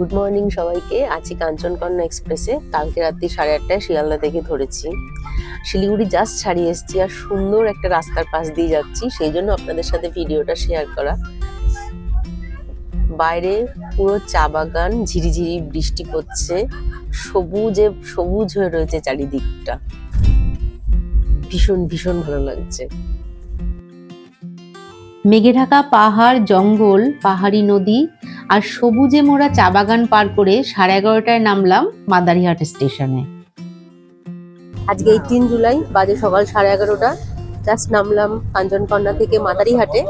Good morning সবাইকে। আছি কাঞ্চনকন্যা এক্সপ্রেসে। কালকে রাত্রি 8:30টায় শিয়ালদা থেকে ধরেছি। শিলিগুড়ি জাস্ট ছাড়িয়ে এসেছি আর সুন্দর একটা রাস্তার পাশ দিয়ে যাচ্ছি, সেই জন্য আপনাদের সাথে ভিডিওটা শেয়ার করা। বাইরে পুরো চা বাগান, ঝিরিঝিরি বৃষ্টি পড়ছে, সবুজে সবুজ হয়ে রয়েছে চারিদিকটা। ভীষণ ভীষণ ভালো লাগছে। মেঘে ঢাকা পাহাড়, জঙ্গল, পাহাড়ি নদী আর সবুজে মোড়া চা বাগান পার করে 11:30টায় নামলাম মাদারিহাট স্টেশনে। আজকে 18 জুলাই, বাজে সকাল 11:30টা। জাস্ট নামলাম কাঞ্চনকন্যা থেকে মাদারিহাটে।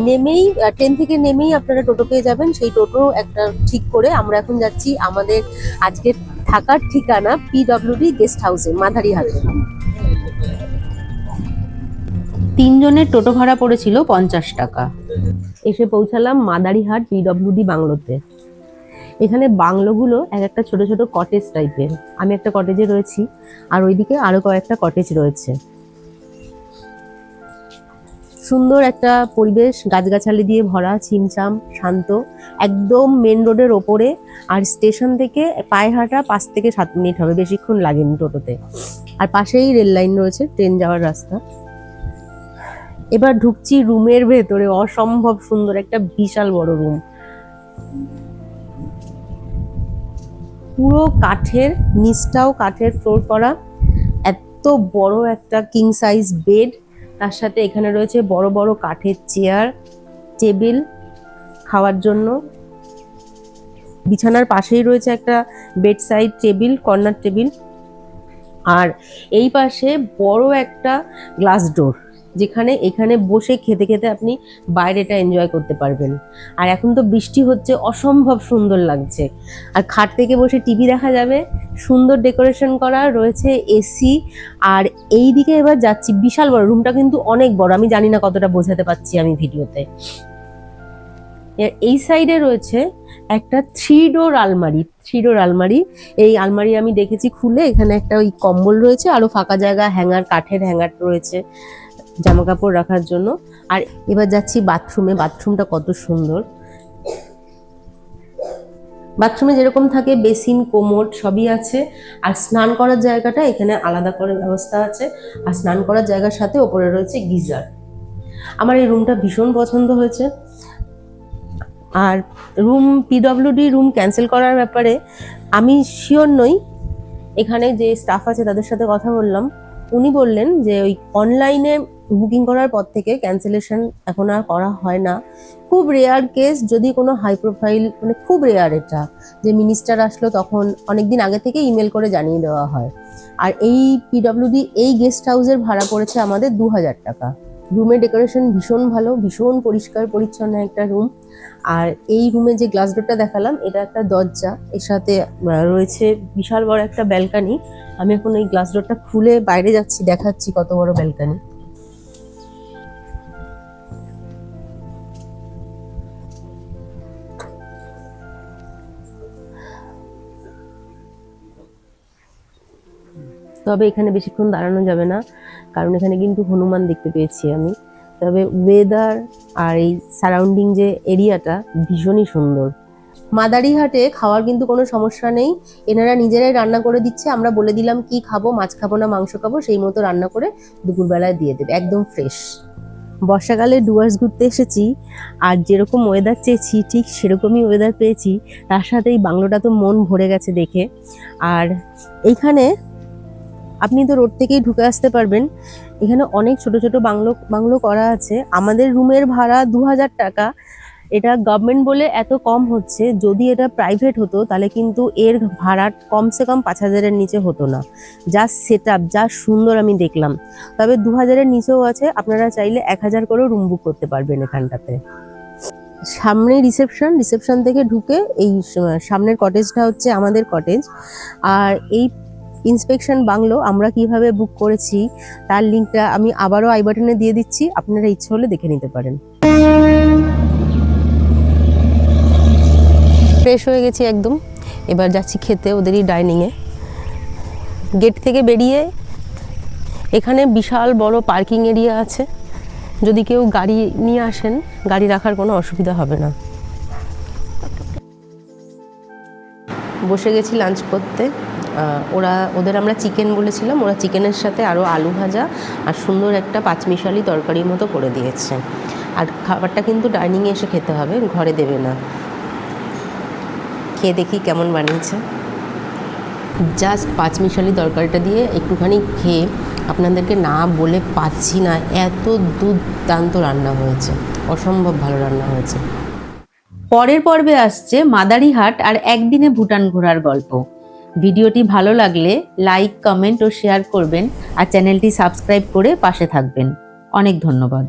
নেমেই ট্রেন থেকে নেমেই আপনারা টোটো পেয়ে যাবেন। সেই টোটো একটা ঠিক করে আমরা এখন যাচ্ছি আমাদের আজকে থাকার ঠিকানা PWD গেস্ট হাউসে মাদারিহাটে। 3 জনের টোটো ভাড়া পড়েছিল 50 টাকা। এসে পৌঁছালাম মাদারিহাট PWD বাংলোতে। এখানে বাংলোগুলো এক একটা ছোট ছোট কটেজ টাইপের। আমি একটা কটেজে রয়েছি, আর ওইদিকে আরো কয়েকটা কটেজ রয়েছে। সুন্দর একটা পরিবেশ, গাছগাছালি দিয়ে ভরা, ছিমছাম, শান্ত, একদম মেন রোডের ওপরে। আর স্টেশন থেকে পায়ে হাঁটা 5 থেকে 7 মিনিট হবে, বেশিক্ষণ লাগেনি টোটোতে। আর পাশেই রেল লাইন রয়েছে, ট্রেন যাওয়ার রাস্তা। এবার ঢুকছি রুমের ভেতরে। অসম্ভব সুন্দর একটা বিশাল বড় রুম, পুরো কাঠের, নিচটাও কাঠের ফ্লোর করা। এত বড় একটা কিং সাইজ বেড, তার সাথে এখানে রয়েছে বড় বড় কাঠের চেয়ার, টেবিল খাওয়ার জন্য। বিছানার পাশেই রয়েছে একটা bedside table, corner table. আর এই পাশে বড় একটা গ্লাস ডোর, যেখানে এখানে বসে খেতে খেতে আপনি বাইরেটা এনজয় করতে পারবেন। আর এখন তো বৃষ্টি হচ্ছে, অসম্ভব সুন্দর লাগছে। আর খাট থেকে বসে টিভি দেখা যাবে, সুন্দর ডেকোরেশন করা রয়েছে, এসি। আর এই দিকে এবার যাচ্ছি, বিশাল বড় রুমটা, কিন্তু অনেক বড়। আমি জানি না কতটা বোঝাতে পারছি আমি ভিডিওতে। এই সাইডে রয়েছে একটা 3 ডোর আলমারি। এই আলমারি আমি দেখেছি খুলে, এখানে একটা ওই কম্বল রয়েছে, আরো ফাঁকা জায়গা, হ্যাঙ্গার, কাঠের হ্যাঙ্গার রয়েছে জামা কাপড় রাখার জন্য। আর এবার যাচ্ছি বাথরুমে। বাথরুমটা কত সুন্দর। বাথরুমে যেরকম থাকে বেসিন, কোমোড সবই আছে। আর স্নান করার জায়গাটা এখানে আলাদা করে ব্যবস্থা আছে। আর স্নান করার জায়গার সাথে ওপরে রয়েছে গিজার। আমার এই রুমটা ভীষণ পছন্দ হয়েছে। আর PWD রুম ক্যান্সেল করার ব্যাপারে আমি শিওর নই। এখানে যে স্টাফ আছে তাদের সাথে কথা বললাম, উনি বললেন যে ওই অনলাইনে বুকিং করার পর থেকে ক্যান্সেলেশন এখন আর করা হয় না। খুব রেয়ার কেস, যদি কোনো হাই প্রোফাইল, মানে খুব রেয়ার এটা, যে মিনিস্টার আসলো তখন অনেকদিন আগে থেকে ইমেল করে জানিয়ে দেওয়া হয়। আর এই PWD এই গেস্ট হাউসের ভাড়া পড়েছে আমাদের 2000 টাকা। রুমের ডেকোরেশন ভীষণ ভালো, ভীষণ পরিষ্কার পরিচ্ছন্ন একটা রুম। আর এই রুমে যে গ্লাস ডোরটা দেখালাম, এটা একটা দরজা, এর সাথে রয়েছে বিশাল বড় একটা ব্যালকানি। আমি এখন এই গ্লাস ডোরটা খুলে বাইরে যাচ্ছি, দেখাচ্ছি কত বড় ব্যালকানি। তবে এখানে বেশিক্ষণ দাঁড়ানো যাবে না, কারণ এখানে কিন্তু হনুমান দেখতে পেয়েছি আমি। তবে ওয়েদার আর এই সারাউন্ডিং যে এরিয়াটা ভীষণই সুন্দর। মাদারিহাটে খাওয়ার কিন্তু কোনো সমস্যা নেই, এনারা নিজেরাই রান্না করে দিচ্ছে। আমরা বলে দিলাম কি খাবো, মাছ খাবো না মাংস খাবো, সেই মতো রান্না করে দুপুরবেলায় দিয়ে দেবে, একদম ফ্রেশ। বর্ষাকালে ডুয়ার্স ঘুরতে এসেছি, আর যেরকম ওয়েদার চেয়েছি ঠিক সেরকমই ওয়েদার পেয়েছি। তার সাথে এই বাংলোটা তো মন ভরে গেছে দেখে। আর এইখানে আপনি তো রোড থেকেই ঢুকে আসতে পারবেন। এখানে অনেক ছোট ছোট বাংলো করা আছে। আমাদের রুমের ভাড়া 2000 টাকা। এটা গভর্নমেন্ট বলে এত কম হচ্ছে, যদি এটা প্রাইভেট হতো তাহলে কিন্তু এর ভাড়া কমসে কম 5000-এর নিচে হতো না। যা সেট আপ, যা সুন্দর আমি দেখলাম। তবে 2000-এর নিচেও আছে, আপনারা চাইলে 1000 করেও রুম বুক করতে পারবেন এখানটাতে। সামনে রিসেপশন থেকে ঢুকে এই সামনের কটেজটা হচ্ছে আমাদের কটেজ। আর এই ইন্সপেকশন বাংলো আমরা কিভাবে বুক করেছি তার লিঙ্কটা আমি আবারও আই বাটনে দিয়ে দিচ্ছি, আপনারা ইচ্ছে হলে দেখে নিতে পারেন। ফ্রেশ হয়ে গেছি একদম, এবার যাচ্ছি খেতে ওদেরই ডাইনিংয়ে। গেট থেকে বেরিয়ে এখানে বিশাল বড় পার্কিং এরিয়া আছে, যদি কেউ গাড়ি নিয়ে আসেন গাড়ি রাখার কোনো অসুবিধা হবে না। বসে গেছি লাঞ্চ করতে। ওদের আমরা চিকেন বলেছিলাম, ওরা চিকেনের সাথে আরও আলু ভাজা আর সুন্দর একটা পাঁচমিশালি তরকারির মতো করে দিয়েছে। আর খাবারটা কিন্তু ডাইনিংয়ে এসে খেতে হবে, ঘরে দেবে না। খেয়ে দেখি কেমন বানিয়েছে। জাস্ট পাঁচমিশালি তরকারিটা দিয়ে একটুখানি খেয়ে আপনাদেরকে না বলে পাচ্ছি না, এত দুর্দান্ত রান্না হয়েছে, অসম্ভব ভালো রান্না হয়েছে। পরের পর্বে আসছে মাদারিহাট আর একদিনে ভুটান ঘোরার গল্প। ভিডিওটি ভালো লাগলে লাইক, কমেন্ট ও শেয়ার করবেন আর চ্যানেলটি সাবস্ক্রাইব করে পাশে থাকবেন। অনেক ধন্যবাদ।